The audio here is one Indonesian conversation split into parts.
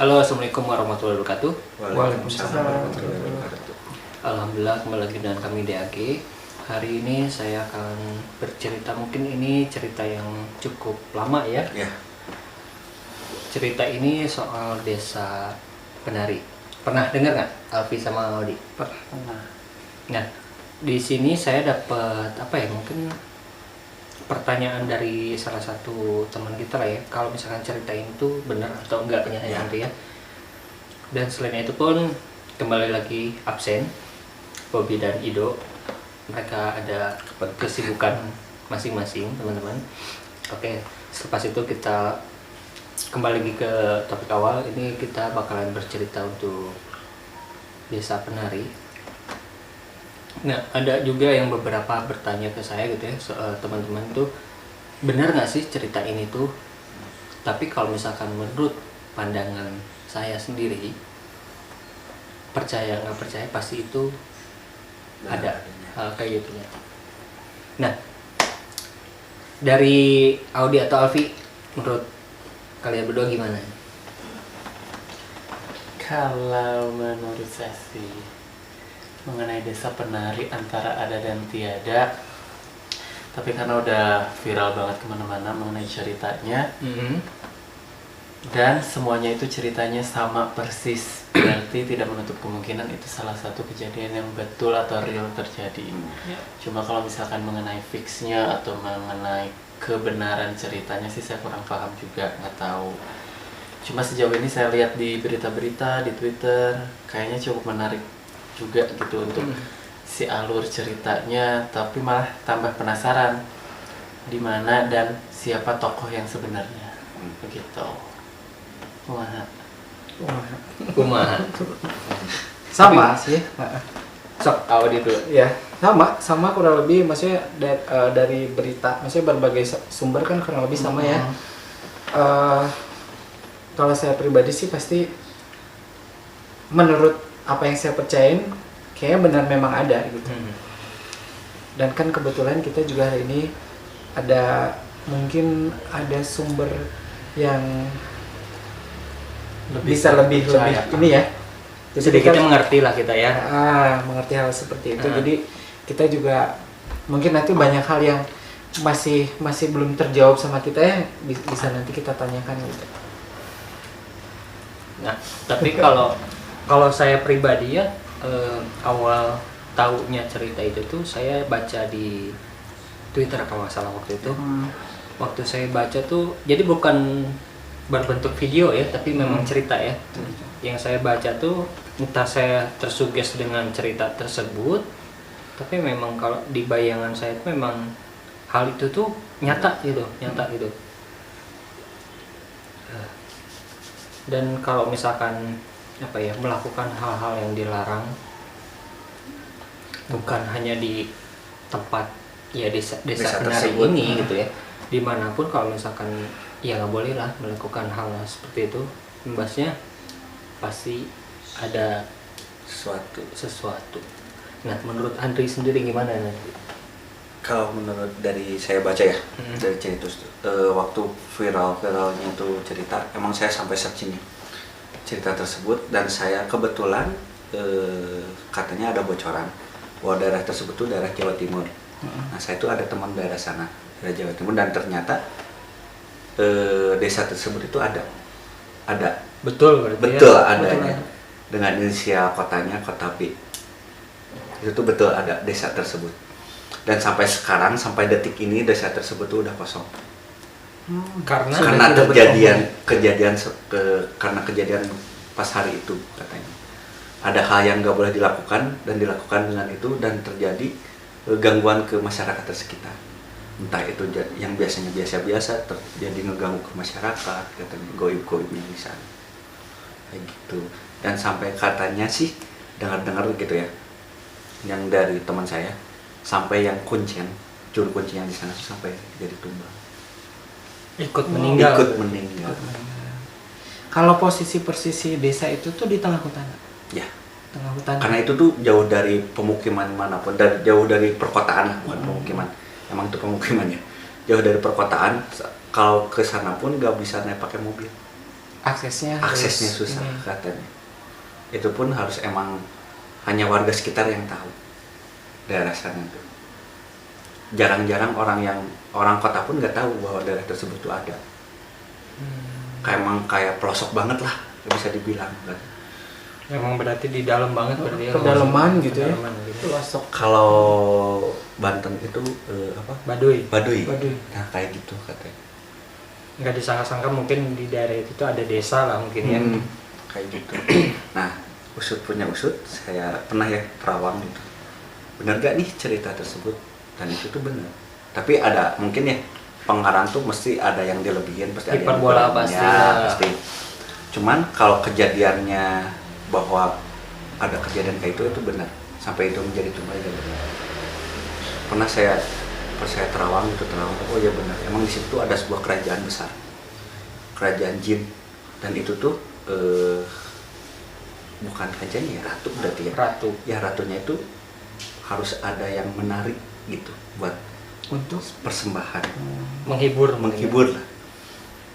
Halo, assalamualaikum warahmatullahi wabarakatuh. Waalaikumsalam warahmatullahi wabarakatuh. Alhamdulillah kembali lagi dengan kami DAG. Hari ini saya akan bercerita, mungkin ini cerita yang cukup lama ya. Ya, Cerita ini soal desa penari. Pernah dengar nggak, Alfi sama Audi? pernah. Nah, di sini saya dapat apa ya? Mungkin pertanyaan dari salah satu teman kita lah ya. Kalau misalkan cerita ini tuh benar atau enggaknya ya nanti ya. Dan selain itu pun kembali lagi absen Bobby dan Ido. Mereka ada kesibukan masing-masing teman-teman. Oke, selepas itu kita kembali lagi ke topik awal. Ini kita bakalan bercerita untuk desa penari. Nah, ada juga yang beberapa bertanya ke saya gitu ya, teman-teman tuh benar nggak sih cerita ini tuh? Tapi kalau misalkan menurut pandangan saya sendiri, percaya nggak percaya pasti itu ada hal kayak gitunya. Nah, dari Audi atau Alfi, menurut kalian berdua gimana? Kalau menurut saya sih mengenai desa penari antara ada dan tiada, tapi karena udah viral banget kemana-mana mengenai ceritanya dan semuanya itu ceritanya sama persis, berarti tidak menutup kemungkinan itu salah satu kejadian yang betul atau real terjadi. Cuma kalau misalkan mengenai fixnya atau mengenai kebenaran ceritanya sih saya kurang paham juga, nggak tahu. Cuma sejauh ini saya lihat di berita-berita, di Twitter, kayaknya cukup menarik juga gitu untuk si alur ceritanya, tapi malah tambah penasaran di mana dan siapa tokoh yang sebenarnya. Begitu. Wah. Kumaha? Sama sih. Sok Audi dulu. Ya, sama kurang lebih, maksudnya dari berita, maksudnya berbagai sumber kan kurang lebih sama ya. Kalau saya pribadi sih pasti menurut apa yang saya percayain kayaknya benar memang ada gitu. Dan kan kebetulan kita juga hari ini mungkin ada sumber yang bisa lebih ini ya. Jadi Sedikitnya mengerti lah kita ya. mengerti hal seperti itu. Jadi kita juga mungkin nanti banyak hal yang masih belum terjawab sama kita ya, bisa nanti kita tanyakan gitu. Nah, tapi kalau saya pribadi ya, awal tahunya cerita itu tuh saya baca di Twitter kalau nggak salah waktu itu. Waktu saya baca tuh, jadi bukan berbentuk video ya, tapi memang cerita ya. Yang saya baca tuh, entah saya tersugesti dengan cerita tersebut, tapi memang kalau di bayangan saya tuh memang hal itu tuh nyata gitu. Dan kalau misalkan apa ya, melakukan hal-hal yang dilarang, bukan hanya di tempat ya desa penari tersebut. ini gitu ya, dimanapun kalau misalkan ya nggak boleh lah melakukan hal seperti itu, imbasnya pasti ada sesuatu. Nah, menurut Andri sendiri gimana nanti? Kalau menurut dari saya baca ya, dari cerita waktu viralnya itu cerita, emang saya sampai searching cerita tersebut, dan saya kebetulan katanya ada bocoran bahwa daerah tersebut itu daerah Jawa Timur. Nah, saya itu ada teman daerah sana, daerah Jawa Timur, dan ternyata desa tersebut itu ada Betul berarti betul ya? adanya dengan inisial kotanya Kota P. Itu tuh betul ada desa tersebut, dan sampai sekarang, sampai detik ini desa tersebut tuh udah kosong karena kejadian pas hari itu. Katanya ada hal yang nggak boleh dilakukan dan dilakukan dengan itu, dan terjadi gangguan ke masyarakat sekitar. Entah itu yang biasanya biasa-biasa terjadi ngeganggu ke masyarakat, katanya goib-goibnya di sana kayak gitu. Dan sampai katanya sih dengar-dengar gitu ya, yang dari teman saya, sampai yang juru kuncinya di sana tuh sampai jadi tumbang, ikut meninggal. Kalau posisi desa itu tuh di tengah hutan. Ya, Tengah hutan. karena itu tuh jauh dari pemukiman manapun, jauh dari perkotaan lah, bukan pemukiman. Emang itu pemukimannya jauh dari perkotaan. Kalau ke sana pun nggak bisa naik pakai mobil. aksesnya susah ini. katanya. Itu pun harus emang hanya warga sekitar yang tahu daerah sana tuh. Jarang-jarang orang kota pun nggak tahu bahwa daerah tersebut tuh ada. Emang kayak pelosok banget lah bisa dibilang. Memang berarti di dalam banget berarti ya. Pedalaman gitu ya. Pedalaman gitu. Pelosok. Kalau Banten itu apa? Baduy. Baduy. Baduy. Nah kayak gitu katanya. Nggak disangka-sangka mungkin di daerah itu tuh ada desa lah mungkin ya. Kayak gitu. Nah, usut punya usut, saya pernah ya perawang gitu. Bener gak nih cerita tersebut? Dan itu tuh bener. Tapi ada mungkin ya pengarang tuh mesti ada yang dilebihin, pasti ada yang Hiperbola dikurangin. pasti Ya, lah. pasti. Cuman kalau kejadiannya bahwa ada kejadian kayak itu benar. Sampai itu menjadi tumbal itu benar. Pernah saya terawang, oh ya benar. Emang di situ ada sebuah kerajaan besar, kerajaan jin, dan itu tuh bukan rajanya ya, ratu berarti ya. Ratu. Ya ratunya itu harus ada yang menarik gitu buat Untuk persembahan, Menghibur. menghibur lah.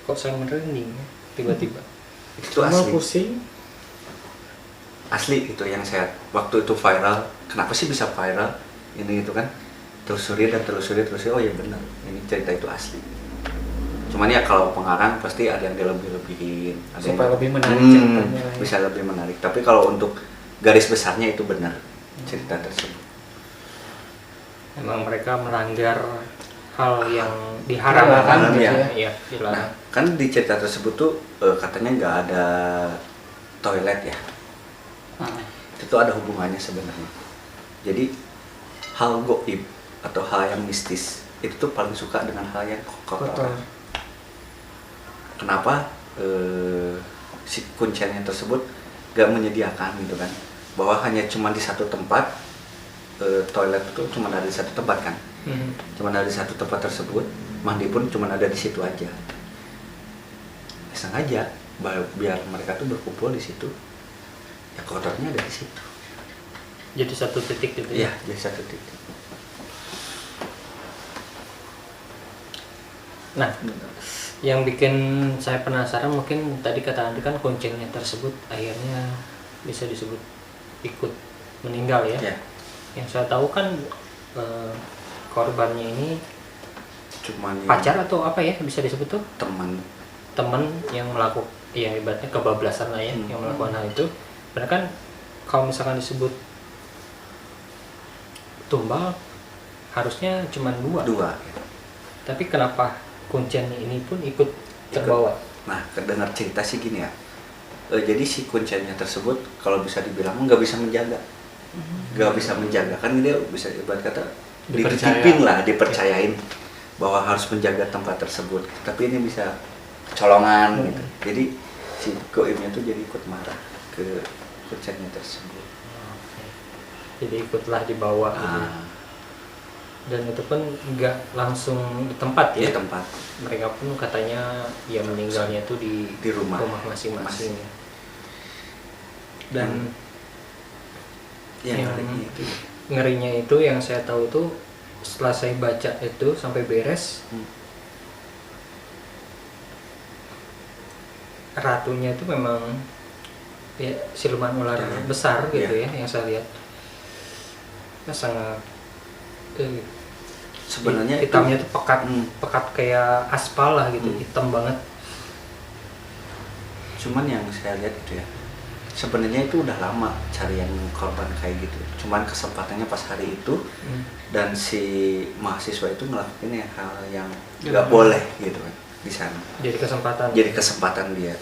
Kok saya merinding ya tiba-tiba. Itu cuma asli, pusing. asli itu yang saya waktu itu viral. Kenapa sih bisa viral? Ini itu kan telusuri, oh ya benar, ini cerita itu asli. Cuman ya kalau pengarang pasti ada yang dilebih-lebihin, ada Supaya yang, lebih menarik ceritanya ya. bisa lebih menarik. Tapi kalau untuk garis besarnya itu benar cerita tersebut. Memang mereka melanggar hal yang diharamkan Dilarang gitu ya. ya. Iya, Nah, dilarang. kan di cerita tersebut tuh katanya nggak ada toilet ya. Itu ada hubungannya sebenarnya. Jadi hal goib atau hal yang mistis itu tuh paling suka dengan hal yang kotor. Kenapa si kuncinya tersebut gak menyediakan gitu kan, bahwa hanya cuma di satu tempat, toilet itu cuma ada di satu tempat kan, cuma ada di satu tempat tersebut, mandi pun cuma ada di situ aja. Sengaja biar mereka tuh berkumpul di situ, ya kotornya ada di situ. Jadi satu titik gitu Iya, ya. jadi satu titik. Nah, yang bikin saya penasaran mungkin tadi kata Andi kan kuncinya tersebut akhirnya bisa disebut ikut meninggal ya. Ya, Yang saya tahu kan korbannya ini cuman yang pacar atau apa ya bisa disebut tuh teman yang melakukan ya ibaratnya kebablasan lah ya yang melakukan hal itu. Karena kan kalau misalkan disebut tumbal harusnya cuma dua. ya. Tapi kenapa kuncinya ini pun ikut terbawa? Nah, kedengar cerita sih gini ya. Jadi si kuncinya tersebut kalau bisa dibilang nggak bisa menjaga, kan dia bisa ibarat kata dititipin lah, dipercayain bahwa harus menjaga tempat tersebut. Tapi ini bisa kecolongan gitu. Jadi si goibnya tuh jadi ikut marah ke kuncinya tersebut. Jadi ikutlah dibawa gitu. Dan itu pun nggak langsung di tempat ya. Di tempat. Mereka pun katanya ya meninggalnya tuh di rumah masing-masing. Dan yang ngerinya itu yang saya tahu tuh setelah saya baca itu sampai beres, ratunya itu memang ya siluman ular besar gitu ya yang saya lihat. Sangat sebenarnya hitamnya tuh pekat kayak aspal lah gitu, hitam banget. Cuman yang saya lihat itu ya, sebenarnya itu udah lama carian korban kayak gitu. Cuman kesempatannya pas hari itu dan si mahasiswa itu ngelakuin hal yang nggak boleh gitu kan di sana. Jadi kesempatan dia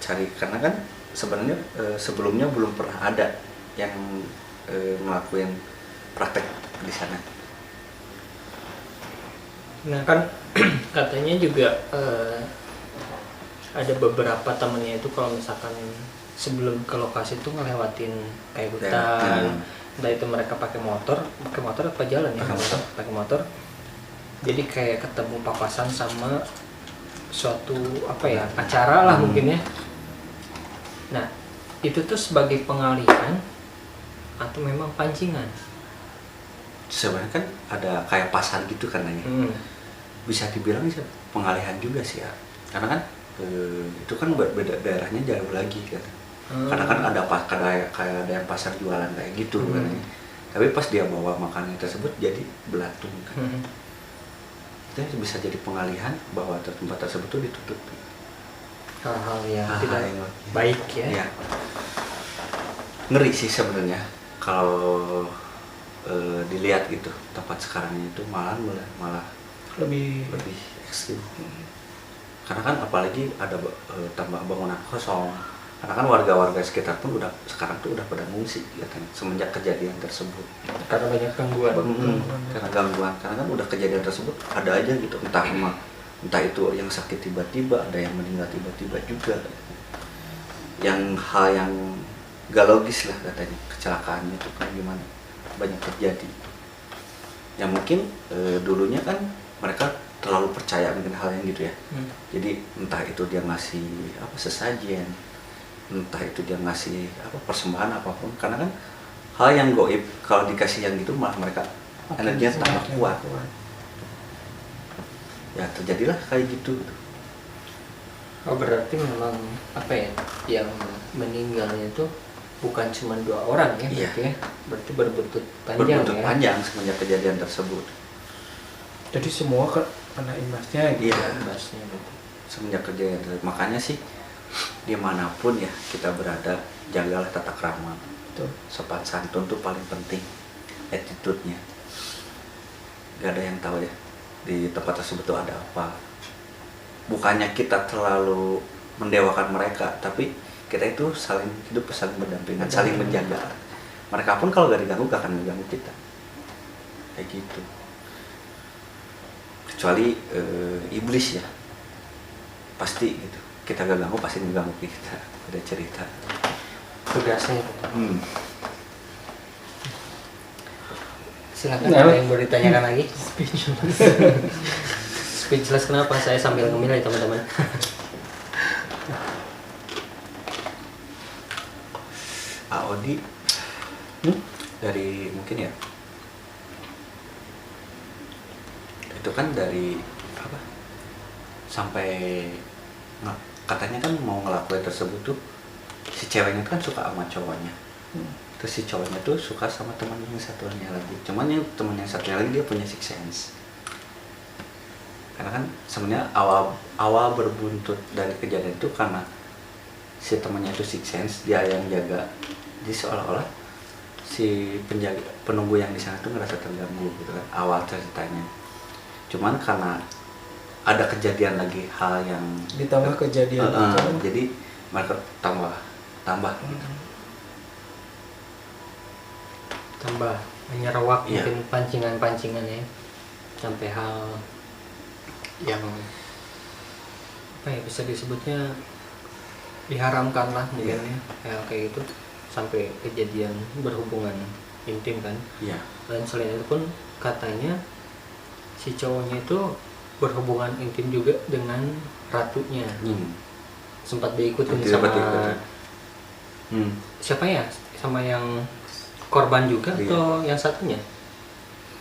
cari, karena kan sebenarnya sebelumnya belum pernah ada yang ngelakuin praktek di sana. Nah kan katanya juga ada beberapa temennya itu kalau misalkan sebelum ke lokasi itu ngelewatin kayak hutan, entah itu mereka pakai motor apa jalan ya? Pakai motor. Jadi kayak ketemu papasan sama suatu apa ya acara lah mungkin ya. Nah itu tuh sebagai pengalihan atau memang pancingan? Sebenarnya kan ada kayak pasar gitu kan nanya. Bisa dibilang sih pengalihan juga sih ya, karena kan itu kan beda daerahnya jauh lagi kan. Karena kan ada kayak ada yang pasar jualan kayak gitu kan. Tapi pas dia bawa makanan tersebut jadi belatung kan. Itu bisa jadi pengalihan bahwa tempat tersebut tuh ditutupi. Hal-hal yang Hal-hal tidak yang baik ya. Iya. Ngeri sih sebenarnya kalau dilihat gitu tempat sekarang itu malah Lebih ekstrim. Karena kan apalagi ada tambah bangunan kosong. Karena kan warga-warga sekitar pun sekarang tuh udah pada ngungsi katanya semenjak kejadian tersebut. Karena banyak gangguan. Karena gangguan, karena kan udah kejadian tersebut ada aja gitu, entah itu yang sakit tiba-tiba, ada yang meninggal tiba-tiba juga. Yang hal yang gak logis lah katanya, kecelakaannya itu kan gimana, banyak terjadi. Ya mungkin dulunya kan mereka terlalu percaya dengan hal yang gitu ya. Jadi entah itu dia ngasih sesajen, entah itu dia ngasih persembahan apapun, karena kan hal yang goib kalau dikasih yang gitu malah mereka energinya tambah kuat. Ya terjadilah kayak gitu. Oh berarti memang yang meninggalnya itu bukan cuma 2 orang ya, Iya. berarti ya? Berarti berbuntut panjang Berbuntut ya. panjang semenjak kejadian tersebut. jadi semua kena imbasnya gitu. Iya. Imbasnya berarti. Semenjak kejadian tersebut. Makanya sih dimanapun ya kita berada, jagalah tata krama. Betul. Sopan santun tuh paling penting, attitude-nya. Gak ada yang tahu ya di tempat tersebut tuh ada apa. Bukannya kita terlalu mendewakan mereka, tapi kita itu saling hidup, saling berdampingan, saling menjaga. Mereka pun kalau gak diganggu gak akan mengganggu kita, kayak gitu. Kecuali iblis ya, pasti gitu. Kita gak ganggu pasti mengganggu kita. Ada cerita. Tugasnya. Silakan Nah, ada yang mau ditanyakan lagi? Speechless kenapa? Saya sambil ngemil ya teman-teman. Audi dari mungkin ya, itu kan dari apa sampai katanya kan mau ngelakuin tersebut tuh si ceweknya kan suka sama cowoknya, terus si cowoknya tuh suka sama teman yang satunya lagi, cuman yang teman yang satunya lagi dia punya six sense. Karena kan sebenarnya awal berbuntut dari kejadian itu karena si temannya itu six sense, dia yang jaga. Jadi seolah-olah si penunggu yang di sana tuh ngerasa terganggu gitu kan awal ceritanya. Cuman karena ada kejadian lagi hal yang Ditambah kejadian itu. jadi mereka tambah gitu. Tambah menyerawak Iya. mungkin pancingan-pancingan ya, sampai hal yang bisa disebutnya diharamkan lah mungkin ya, kayak gitu, sampai kejadian berhubungan intim kan. Iya. Dan selain itu pun katanya si cowoknya itu berhubungan intim juga dengan ratunya. Sempat diikutin sama siapa ya, sama yang korban juga. Iya. Atau yang satunya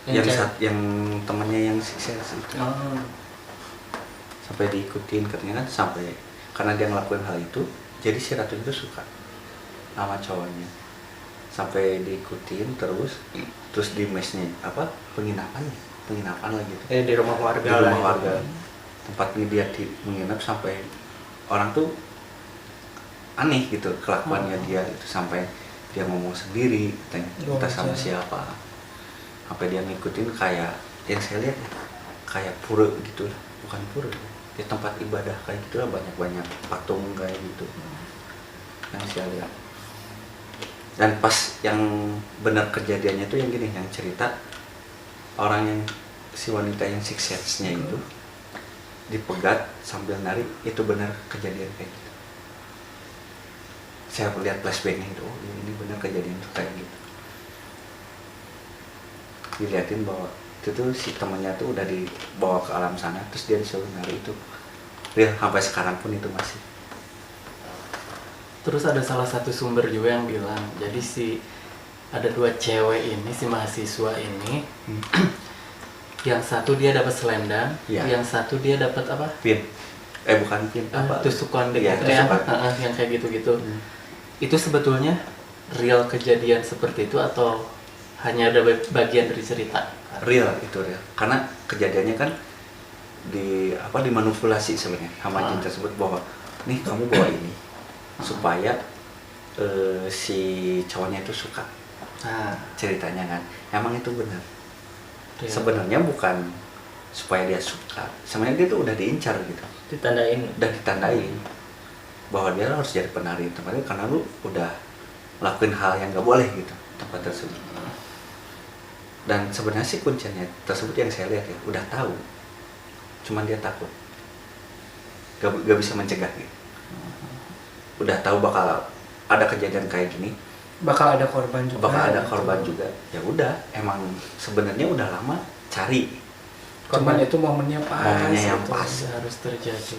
Yang temannya yang sukses itu. Oh. Sampai diikutin katanya kan, sampai karena dia ngelakuin hal itu jadi si ratu itu suka sama cowoknya, sampai diikutin terus di mesnya penginapan lagi tuh. Di rumah warga Di rumah lah. warga tempatnya dia menginap, sampai orang tuh aneh gitu kelakuannya dia itu, sampai dia ngomong sendiri katanya, entah sama siapa, sampai dia ngikutin kayak yang saya lihat ya, kayak pura gitu lah, bukan pura di tempat ibadah kayak gitu lah, banyak patung kayak gitu yang saya lihat. Dan pas yang benar kejadiannya tuh yang gini, yang cerita orang yang si wanita yang six sense-nya itu dipegat sambil nari, itu benar kejadian kayak gitu. Saya lihat flashbacknya itu, oh ini benar kejadian tuh kayak gitu. Dilihatin bahwa itu tuh si temennya tuh udah dibawa ke alam sana, terus dia disuruh nari itu. Dia sampai sekarang pun itu masih. Terus ada salah satu sumber juga yang bilang, jadi ada 2 cewek ini, si mahasiswa ini, yang satu dia dapat selendang, Iya. yang satu dia dapat apa? Pin. bukan pin apa tusuk konde Iya, gitu ya, tusuk yang kayak gitu-gitu. Itu sebetulnya real kejadian seperti itu atau hanya ada bagian dari cerita? real, itu real karena kejadiannya kan dimanipulasi sebenarnya sama jin tersebut bahwa nih kamu bawa ini supaya si cowoknya itu suka. Nah, Ceritanya kan emang itu benar. real. Sebenarnya bukan supaya dia suka, sebenarnya dia tuh udah diincar gitu, Ditandain. udah ditandain bahwa dia harus jadi penari tempatnya karena lu udah lakuin hal yang gak boleh gitu tempat tersebut. Dan sebenarnya sih kuncinya tersebut yang saya lihat ya udah tahu, cuman dia takut, gak bisa mencegah gitu. Udah tahu bakal ada kejadian kayak gini, bakal ada korban juga. bakal ada gitu. korban juga. Ya udah, emang sebenarnya udah lama cari. Cuman itu momennya pas. Momennya yang gitu. pas. Harus terjadi.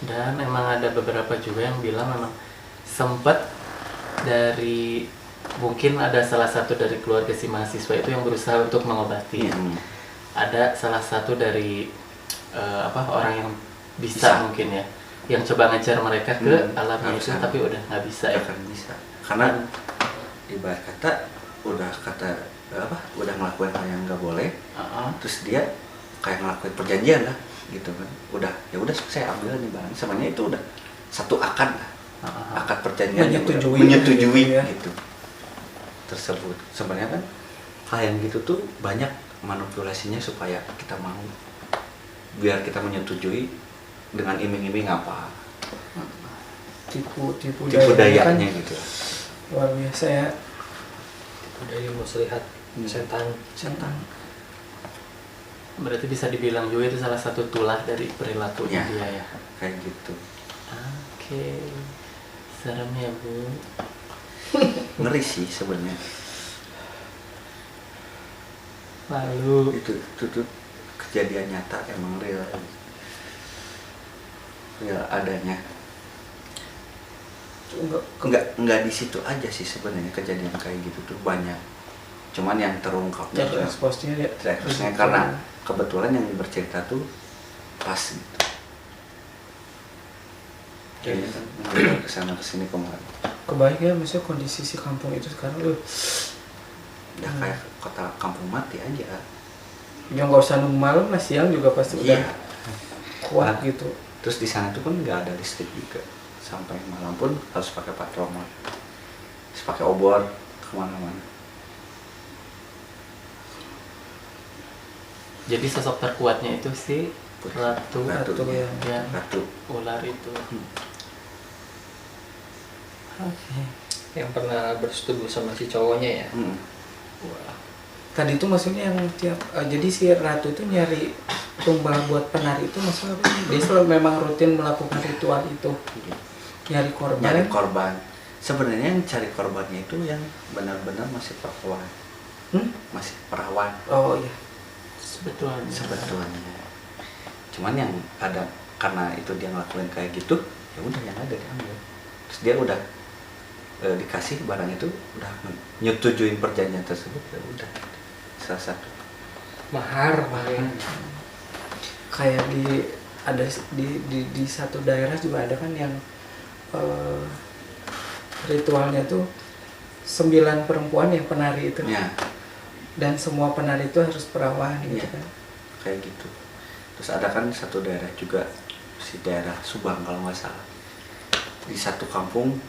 Dan emang ada beberapa juga yang bilang memang sempat dari mungkin ada salah satu dari keluarga si mahasiswa itu yang berusaha untuk mengobati. Ada salah satu dari orang yang bisa mungkin ya, yang coba ngejar mereka ke alamnya itu, tapi udah nggak bisa ya. Akan bisa karena ibarat kata udah ngelakuin hal yang nggak boleh, terus dia kayak ngelakuin perjanjian lah gitu kan, udah ya udah saya ambil nih barang, sebenarnya itu udah satu akad lah, akad perjanjian yang udah menyetujui ya. gitu tersebut. Sebenarnya kan hal yang gitu tuh banyak manipulasinya supaya kita mau, biar kita menyetujui dengan iming-iming apa, tipu dayanya kan gitu. luar biasa ya. Dari muslihat setan. Berarti bisa dibilang juga itu salah satu tulah dari perilaku Ya, dia ya. kayak gitu. Oke, serem ya Bu. Ngeri sih sebenarnya. Lalu Itu tuh kejadian nyata, emang real adanya. Enggak di situ aja sih sebenarnya, kejadian kayak gitu tuh banyak. Cuman yang terungkapnya Tereksposnya ya. tereksposnya karena kebetulan yang bercerita tuh pas gitu. Kayaknya kan kesana kesini kemarin. Kebaik ya, maksudnya kondisi si kampung itu sekarang Udah kayak kota kampung mati aja. yang nggak usah nunggu malam lah, siang juga pasti udah Iya. kuat gitu. Terus di sana tuh kan nggak ada listrik juga, sampai malam pun harus pakai patroli, harus pakai obor kemana-mana. jadi sosok terkuatnya itu si ratu Ratu, ya. yang Ratu. ular itu. Oke. Yang pernah bersetubuh sama si cowoknya ya. Wah. Tadi itu maksudnya yang tiap jadi si ratu itu nyari tumbal buat penari itu maksudnya apa? Dia selalu memang rutin melakukan ritual itu, nyari korban. Nyari korban. Sebenarnya yang cari korbannya itu yang benar-benar masih perawan, masih perawan Oh iya. Sebetulnya. Cuman yang ada, karena itu dia ngelakuin kayak gitu, ya udah yang ada diambil. Terus dia udah dikasih barang itu, udah nyetujuin perjanjian tersebut, ya udah salah satu Mahar. Kayak di satu daerah juga ada kan yang ritualnya tuh 9 perempuan yang penari itu. ya. Dan semua penari itu harus perawan gitu Iya. kan. Kayak gitu. Terus ada kan satu daerah juga, si daerah Subang kalau nggak salah, di satu kampung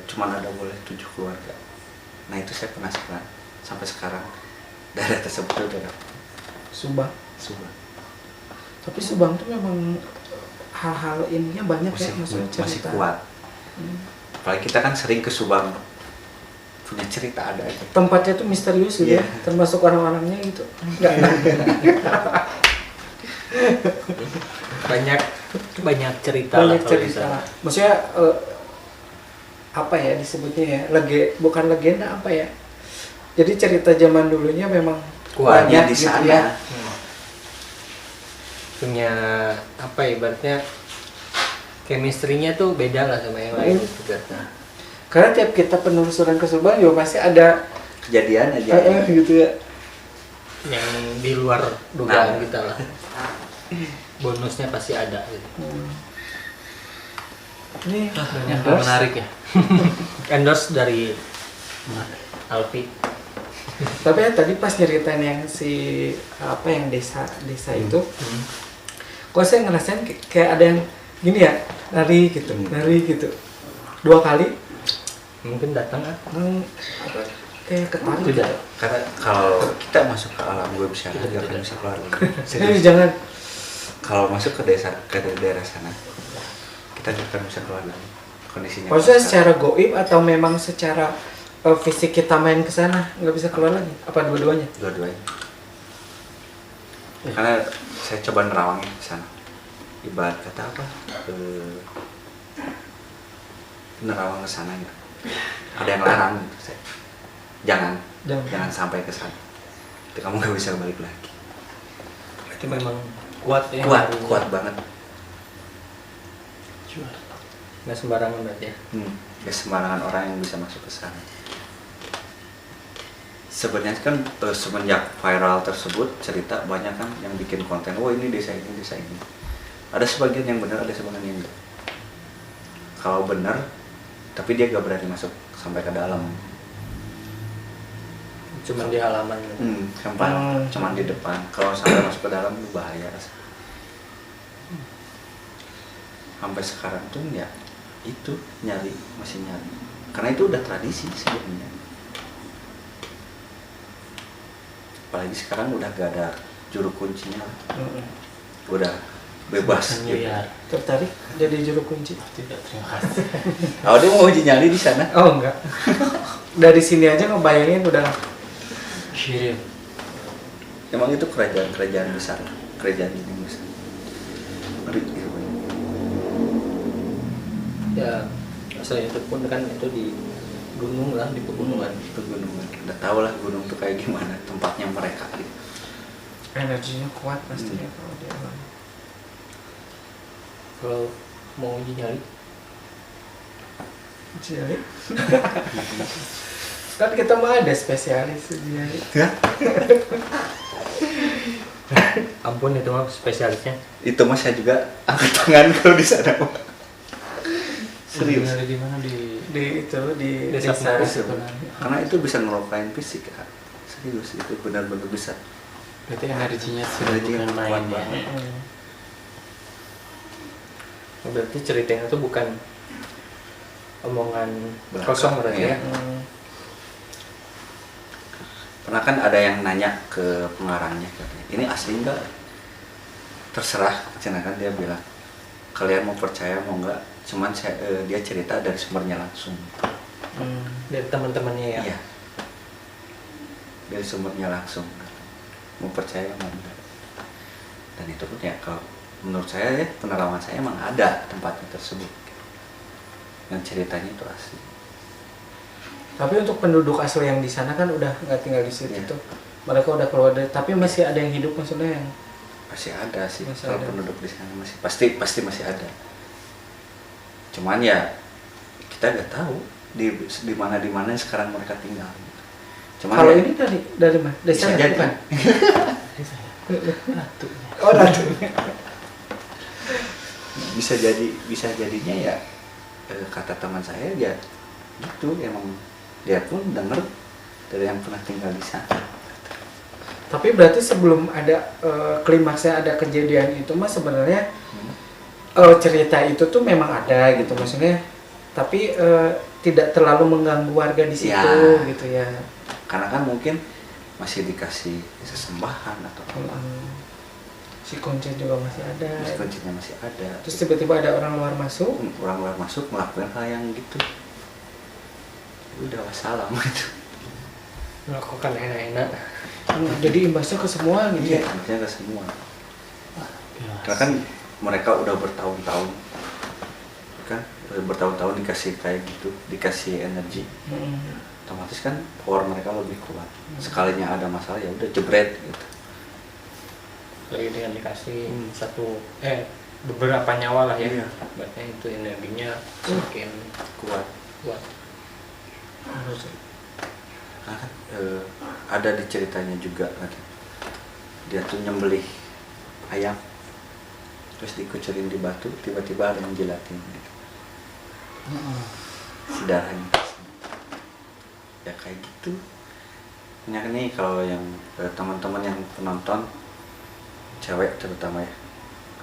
cuman ada boleh 7 keluarga. Nah itu saya penasaran sampai sekarang daerah tersebut udah ada Subang. Subang. Tapi Subang tuh memang hal-hal ininya banyak ya, maksudnya masih cerita. kuat. Apalagi kita kan sering ke Subang, punya cerita ada aja. Tempatnya tuh misterius gitu Iya. ya, termasuk orang-orangnya gitu. Enggak. banyak cerita lah Banyak kalau di cerita. sana. Maksudnya apa ya disebutnya ya? Bukan legenda apa ya? Jadi cerita zaman dulunya memang Kuat banyak di gitu sana. ya. Punya apa ya, ibaratnya chemistry-nya tuh beda lah sama yang lain gitu kan. Karena tiap kita penelusuran ke Subang juga pasti ada Kejadian aja. gitu ya. yang di luar dugaan Nah. kita lah. Bonusnya pasti ada gitu. Ini Banyak hal endorse. menarik ya. Endorse dari Alfi. Tapi ya tadi pas nyeritain yang si apa yang desa itu, kok saya ngerasain kayak ada yang gini ya, lari gitu, lari gitu, 2 kali, Mungkin datang kan? apa, kayak ketarik. Tidak. Karena kalau kita masuk ke alam gue bisa nggak akan bisa keluar lagi. Jadi jangan. Kalau masuk ke desa ke daerah sana, kita nggak akan bisa keluar lagi. Kondisinya. Maksudnya pasrah. secara goib atau memang secara fisik kita main ke sana nggak bisa keluar lagi? Apa dua-duanya? Dua-duanya. Karena saya coba nerawangin ke sana. Ibarat kata apa? Nerawang ke sana gitu. Ada yang larang gitu saya. Jangan sampai ke sana. Itu kamu nggak bisa balik lagi. Berarti memang kuat ya. Kuat banget. Nggak sembarangan berarti ya. Ya sembarangan orang yang bisa masuk ke sana. Sebenarnya kan semenjak viral tersebut cerita banyak kan yang bikin konten, oh ini desa ini desa ini. Ada sebagian yang benar, ada sebagian yang enggak. Kalau benar, tapi dia gak berani masuk sampai ke dalam. Cuman di halaman. Cuman di depan. Kalau sampai masuk ke dalam itu bahaya. Sampai sekarang tuh ya itu masih nyari. Karena itu udah tradisi sebenarnya. Apalagi sekarang udah gak ada juru kuncinya, udah bebas gitu. Tertarik jadi juru kunci? Tidak, terima kasih. Oh dia mau uji nyali di sana? Oh enggak. Dari sini aja ngebayangin udah. Syirik. Emang itu kerajaan besar, kerajaan ini besar. Ngeri gitu. Ya, asal itu pun kan itu di gunung lah, di pegunungan. Pegunungan. Udah tau lah gunung tuh kayak gimana tempatnya mereka gitu. Energinya kuat pastinya kalau di alam. Kalau mau uji nyali, Uji nyali. Kan kita mah ada spesialis uji nyali. ampun itu mah spesialisnya. Itu mah saya juga angkat tangan kalau di sana. Serius. Di mana Di itu di Desa desa. Penari sebenarnya. Karena itu bisa ngelukain fisik ya. Serius itu benar-benar bisa. Berarti energinya sudah Energinya bukan kuat main ya. banget. Berarti ceritanya itu bukan omongan Belaka. kosong berarti Iya. ya. Pernah kan ada yang nanya ke pengarangnya katanya, ini asli enggak? Terserah, cina kan dia bilang, kalian mau percaya mau enggak? Cuman dia cerita dari sumbernya langsung. Dari teman-temannya ya. Iya. Dari sumbernya langsung. Mau percaya mau enggak? Dan itu pun ya kalau menurut saya ya penerawangan saya emang ada tempatnya tersebut. Dan ceritanya itu asli. Tapi untuk penduduk asli yang di sana kan udah nggak tinggal di situ Iya. tuh. Mereka udah keluar dari, tapi masih ada yang hidup maksudnya yang Masih ada sih, Masih kalau ada. penduduk di sana pasti masih ada. Cuman ya kita nggak tahu di mana sekarang mereka tinggal. Cuman kalau ya, ini dari mana? bisa Desa jadi. bukan? Ratunya. Oh, ratu. bisa jadinya ya kata teman saya ya gitu emang dia pun dengar dari yang pernah tinggal di sana. Tapi berarti sebelum ada klimaksnya ada kejadian itu mas sebenarnya cerita itu tuh memang ada gitu maksudnya. Tapi tidak terlalu mengganggu warga di situ Ya. gitu ya. Karena kan mungkin masih dikasih sesembahan atau apa. Si kuncen juga masih ada. Kuncinya masih ada. Terus tiba-tiba ada orang luar masuk. Orang luar masuk melakukan hal yang gitu. Udah wassalam gitu. Melakukan enak-enak. Jadi imbasnya ke semua gitu ya. Artinya ke semua. Jelas. Karena kan mereka udah bertahun-tahun kan bertahun-tahun dikasih kayak gitu, dikasih energi. Otomatis kan power mereka lebih kuat. Sekalinya ada masalah ya udah jebret gitu. Lagi dengan dikasih beberapa nyawa lah ya. Iya. Berarti itu energinya semakin Kuat. kuat. Nah, kan, ada di ceritanya juga kan. dia tuh nyembelih ayam terus dikucurin di batu, tiba-tiba ada yang jilatin gitu. Si darahnya ya kayak gitu. Banyak nih kalau yang teman-teman yang penonton cewek terutama ya,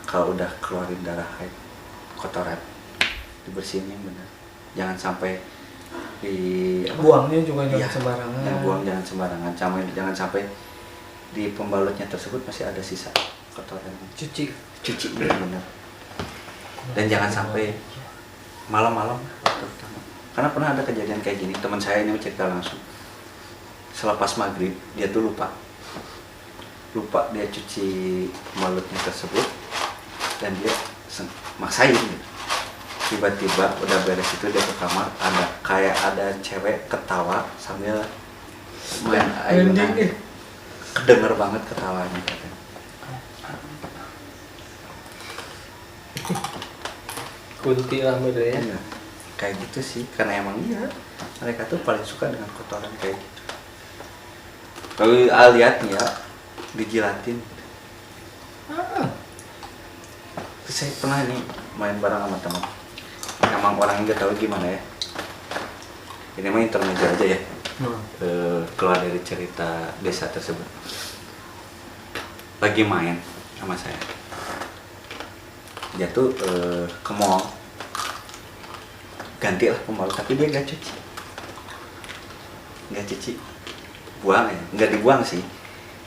kalau udah keluarin darah haid kotoran dibersihin yang benar, jangan sampai buangnya juga jangan iya, sembarangan. yang buang jangan sembarangan, jangan sampai di pembalutnya tersebut masih ada sisa kotoran. Cuci yang benar. Dan jangan sampai malam-malam terutama. Karena pernah ada kejadian kayak gini, teman saya ini cerita langsung. Selepas maghrib dia tuh lupa dia cuci pembalutnya tersebut dan dia maksain gitu. Tiba-tiba udah beres itu dia ke kamar, ada cewek ketawa sambil main ayunan. Kedenger banget ketawanya katanya. Kunti lah bener ya. Iya, kayak gitu sih, karena emang iya mereka tuh paling suka dengan kotoran kayak gitu. Kalau lihat nih ya, dijilatin. Terus saya pernah nih main bareng sama teman. Emang orangnya nggak tahu gimana ya. Ini mah intermezzo aja ya. Keluar dari cerita desa tersebut. Lagi main sama saya. Dia tuh ke mall. Gantilah pembalut, tapi dia nggak cuci. Buang ya, nggak dibuang sih.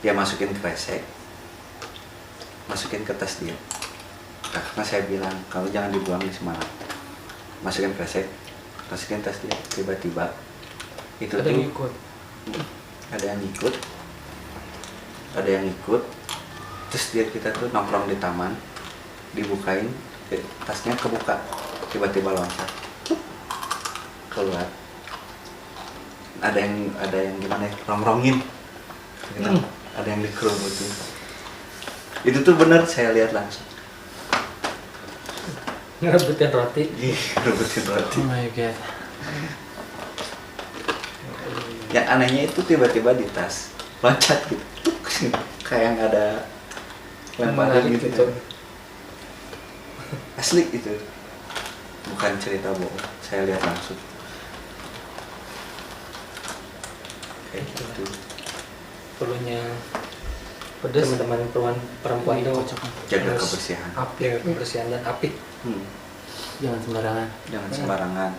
Dia masukin kresek, masukin ke tas dia. Nah, karena saya bilang kalau jangan dibuang di semalam. Masukin kresek, masukin tas dia. Tiba-tiba itu Ada yang ikut. Ada yang ikut. Terus kita tuh nongkrong di taman, dibukain, tasnya kebuka, tiba-tiba loncat keluar. Ada yang gimana ya, rongrongin, ada yang dikerubutin. Itu tuh bener saya lihat langsung. Ngerebutin roti. Rebutin roti. Oh my god. Yang anehnya itu tiba-tiba di tas loncat gitu, kayak nggak ada lemparan gitu. Asli itu, bukan cerita bohong. Saya lihat langsung. Kayak gitu. Perlunya teman-teman perempuan itu Jaga harus kebersihan. jaga kebersihan dan apik. Jangan sembarangan. Jangan sembarangan.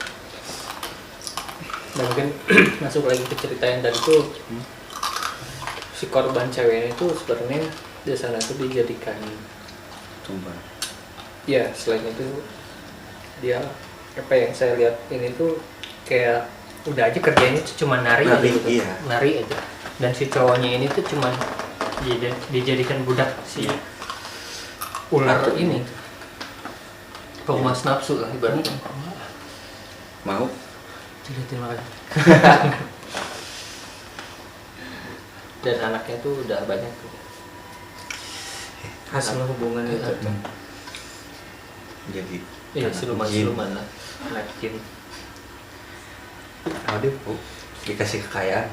Dan mungkin masuk lagi ke cerita yang tadi tuh, si korban ceweknya itu sebenarnya di sana tuh dijadikan Tumbal. ya, selain itu dia apa yang saya lihat ini tuh kayak udah aja kerjanya tuh cuma nari aja gitu. Iya. Nari aja. Dan si cowoknya ini tuh cuma dijadikan budak si ular ini, pemuas nafsu lah ibaratnya. Mau? Terima kasih. Dan anaknya tuh udah banyak tuh. Hasil hubungan itu tuh. Jadi. Iya, anak siluman-siluman lah. Anak jin. Aduh, dikasih kekayaan.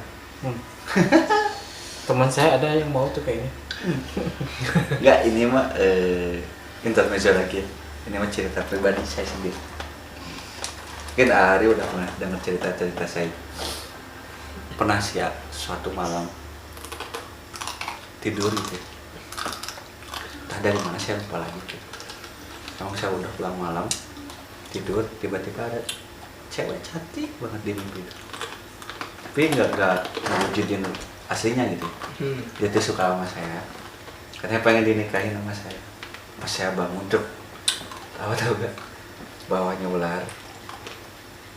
Teman saya ada yang mau tuh kayaknya. Enggak, ini mah intermezzo lagi. Ini mah cerita pribadi saya sendiri. Mungkin Ari udah pernah dengar cerita-cerita saya. Pernah sih ya, suatu malam tidur gitu. Entah dari mana saya lupa lagi gitu. Emang saya udah pulang malam, tidur, tiba-tiba ada cewek cantik banget di mimpi itu. Tapi nggak wujudin aslinya gitu. Dia tuh suka sama saya. Katanya pengen dinikahin sama saya. Pas saya bangun tuh, tahu gak? Bawahnya ular,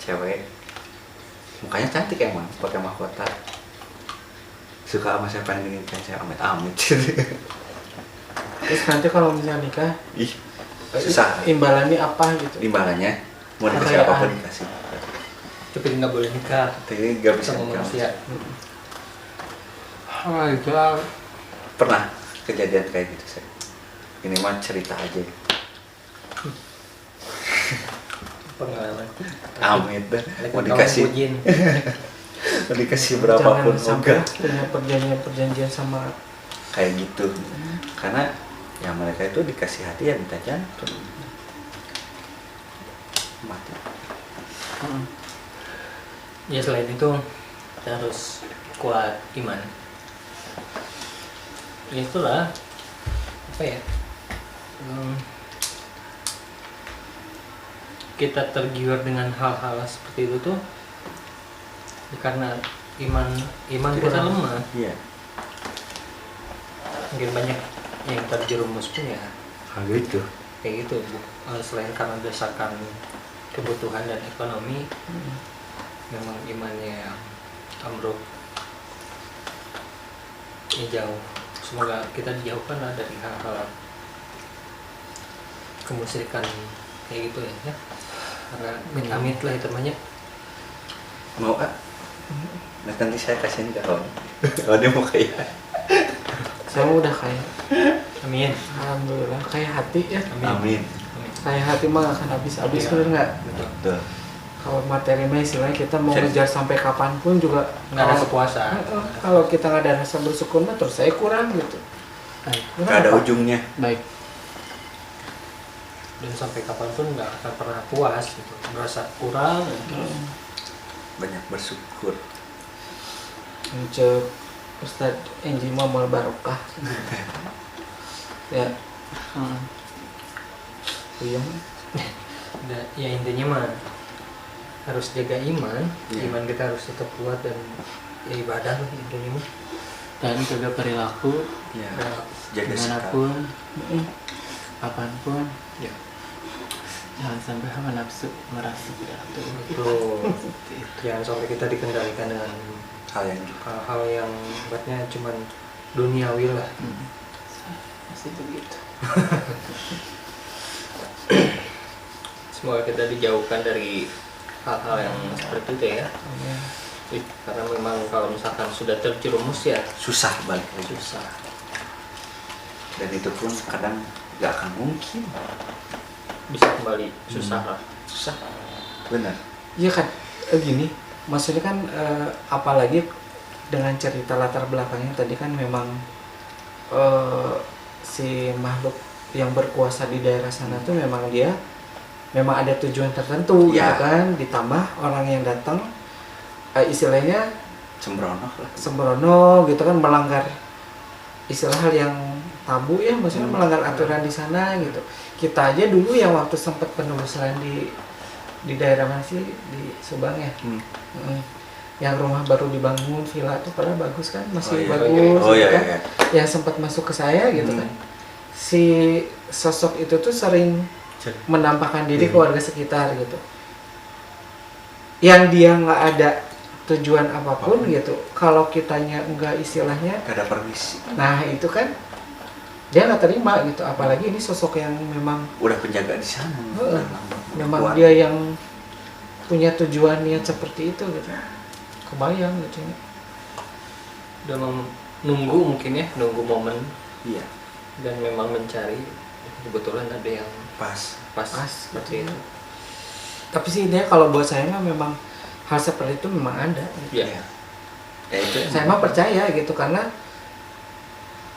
cewek, mukanya cantik emang, pakai mahkota. Suka sama saya, pengen dinikahin saya, amit-amit. Terus nanti kalau misalnya nikah, Ih, susah. imbalannya apa gitu? Imbalannya mau dikasih Kekayaan. apapun dikasih. Tapi nggak boleh nikah Tapi nggak bisa sama nikah. manusia. Oh my god. Pernah kejadian kayak gitu saya. Ini mah cerita aja. Pengalaman. Amit dah. Mau Kamu dikasih, bujin. mau dikasih berapapun Jangan sampai enggak. punya perjanjian sama kayak gitu. Karena ya mereka itu dikasih hati ya minta jantung mati. Ya selain itu kita harus kuat iman. Ya itulah apa ya, kita tergiur dengan hal-hal seperti itu tuh ya karena iman kita lemah. Iya. Mungkin banyak yang terjerumus pun ya Hal itu. kayak gitu, selain karena dasarkan kebutuhan dan ekonomi, memang imannya ambruk ya jauh. Semoga kita dijauhkan lah dari hal-hal kemusyrikan kayak gitu ya, karena amit-amit lah itu banyak. Mau ah? Nanti saya kasihin ke Ron. Kalau dia mau kaya. Saya udah kaya. Amin. Alhamdulillah, kaya hati ya. Amin. Kaya hati mah gak akan habis-habis, bener nggak? Betul. Kalau materi mah istilahnya kita mau Jadi- ngejar sampai kapanpun juga Nggak ada kalau- kepuasan. Kalau kita nggak ada rasa bersyukur mah terus saya kurang gitu. Baik. Gak ada ujungnya. Baik. Dan sampai kapanpun nggak akan pernah puas gitu, merasa kurang terus. Banyak bersyukur. Mencet Ustadz Enji mah mal barokah. Ya, iya. Ya intinya mah harus jaga iman. Iya. Iman kita harus tetap kuat dan ya ibadah lah intinya mah. Dan jaga perilaku Ya. Nah, Jaga sikap. dimanapun, kapanpun. ya Jangan sampai hawa nafsu merasuk ke dalam tubuh kita. betul. Jangan sampai kita dikendalikan dengan Hal yang juga. hal-hal yang buatnya cuman duniawi lah. Masih begitu. Semoga kita dijauhkan dari hal-hal yang seperti itu ya. Karena memang kalau misalkan sudah terjerumus ya Susah balik lagi. susah. Dan itu pun kadang gak akan mungkin. Bisa kembali susah lah. Susah. Benar. Iya kan, gini, maksudnya kan apalagi dengan cerita latar belakangnya tadi kan memang si makhluk yang berkuasa di daerah sana tuh memang dia memang ada tujuan tertentu Ya. gitu kan, ditambah orang yang datang istilahnya Sembrono lah. sembrono gitu kan, melanggar istilah hal yang tabu ya, maksudnya melanggar aturan di sana gitu. Kita aja dulu yang waktu sempat penelusuran di daerah mana sih, di Subang ya, yang rumah baru dibangun villa tuh pada bagus kan, masih bagus Oh gitu iya, kan, iya. yang sempat masuk ke saya gitu kan. Si sosok itu tuh sering menampakkan diri ke warga sekitar gitu, yang dia nggak ada tujuan apapun gitu. Kalau kitanya nggak istilahnya, Gak ada permisi. nah itu kan dia nggak terima gitu. Apalagi ini sosok yang memang Udah penjaga di sana. Heeh. Udah lama. memang Kuat. dia yang punya tujuan niat seperti itu gitu. Kebayang gitu ya. Udah nunggu mungkin ya, nunggu momen Iya. dan memang mencari, kebetulan ada yang Pas. pas Pas, seperti itu. Tapi sih dia kalau buat saya mah memang hal seperti itu memang ada gitu. Ya, Ya itu Saya mah percaya gitu karena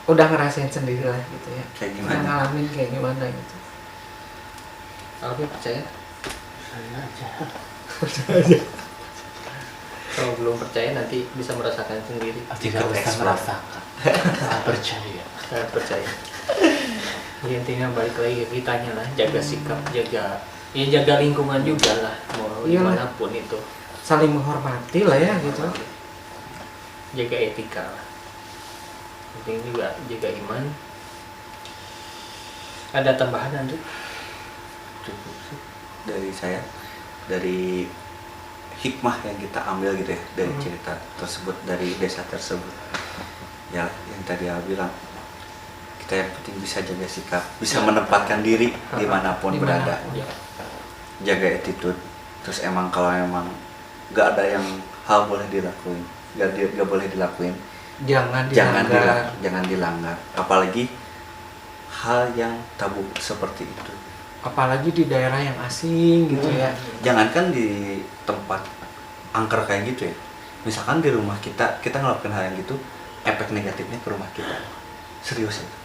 udah ngerasain sendiri lah gitu ya. kayak Udah gimana? ngalamin kayak gimana gitu. Alfi percaya? Saya aja. Kalau belum percaya nanti bisa merasakan sendiri. Tidak Ikut usah explore. merasakan. Saya percaya. Saya percaya. Ya, intinya balik lagi ke kitanya lah, jaga sikap, jaga lingkungan juga lah, mau Iyalah. dimanapun itu. Saling menghormati lah ya gitu. Jaga etika lah. Penting juga jaga iman. Ada tambahan Andri? Cukup sih dari saya, dari hikmah yang kita ambil gitu ya dari cerita tersebut, dari desa tersebut ya, yang tadi aku bilang, kita yang penting bisa jaga sikap, bisa menempatkan diri dimanapun berada, Ya. jaga attitude. Terus emang kalau emang nggak ada yang hal boleh dilakuin, nggak boleh dilakuin, Jangan dilanggar. jangan dilanggar, apalagi hal yang tabu seperti itu. Apalagi di daerah yang asing gitu ya. Jangankan di tempat angker kayak gitu ya, misalkan di rumah kita ngelakuin hal yang gitu, efek negatifnya ke rumah kita serius itu.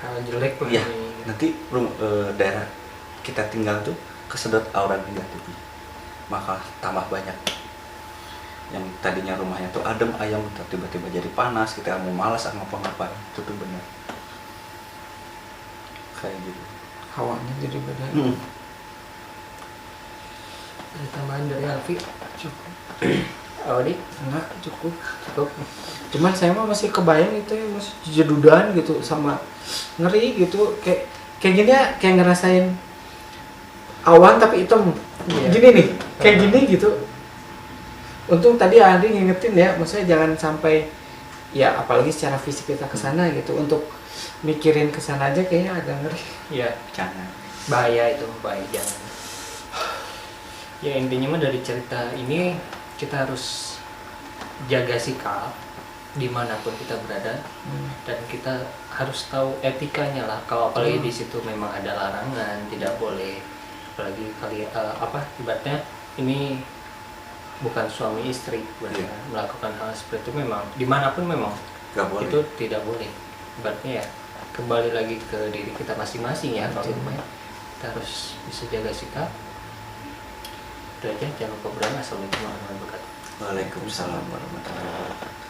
hal jelek lah Iya, ini. nanti daerah kita tinggal tuh kesedot aura negatif, maka tambah banyak. Yang tadinya rumahnya tuh adem ayam, tiba-tiba jadi panas, kita mau malas sama ngapa-ngapain, itu tuh benar. Kayak gitu. Hawanya jadi beda. Ada tambahan dari Alfi? Cukup. Audi? Enggak, cukup. Cukup. Cuman saya mah masih kebayang itu ya, masih jedudan gitu, sama ngeri gitu, kayak gini ya, kayak ngerasain awan tapi hitam. Iya. Gini nih, kayak gini gitu. Untung tadi Andi ngingetin ya, maksudnya jangan sampai ya, apalagi secara fisik kita kesana gitu, untuk mikirin kesana aja kayaknya agak ngeri. Iya, Jangan. bahaya itu, bahaya jangan. Ya intinya mah dari cerita ini kita harus jaga sikap dimanapun kita berada, dan kita harus tahu etikanya lah. Kalau apalagi di situ memang ada larangan, tidak boleh, apalagi ibaratnya ini bukan suami istri, berarti Iya. melakukan hal seperti itu memang dimanapun memang Gak boleh. itu tidak boleh. Ibaratnya ya kembali lagi ke diri kita masing-masing ya, kalau rumah kita harus bisa jaga sikap. Itu aja, jangan lupa berdoa. Assalamualaikum warahmatullahi wabarakatuh. Waalaikumsalam warahmatullahi wabarakatuh.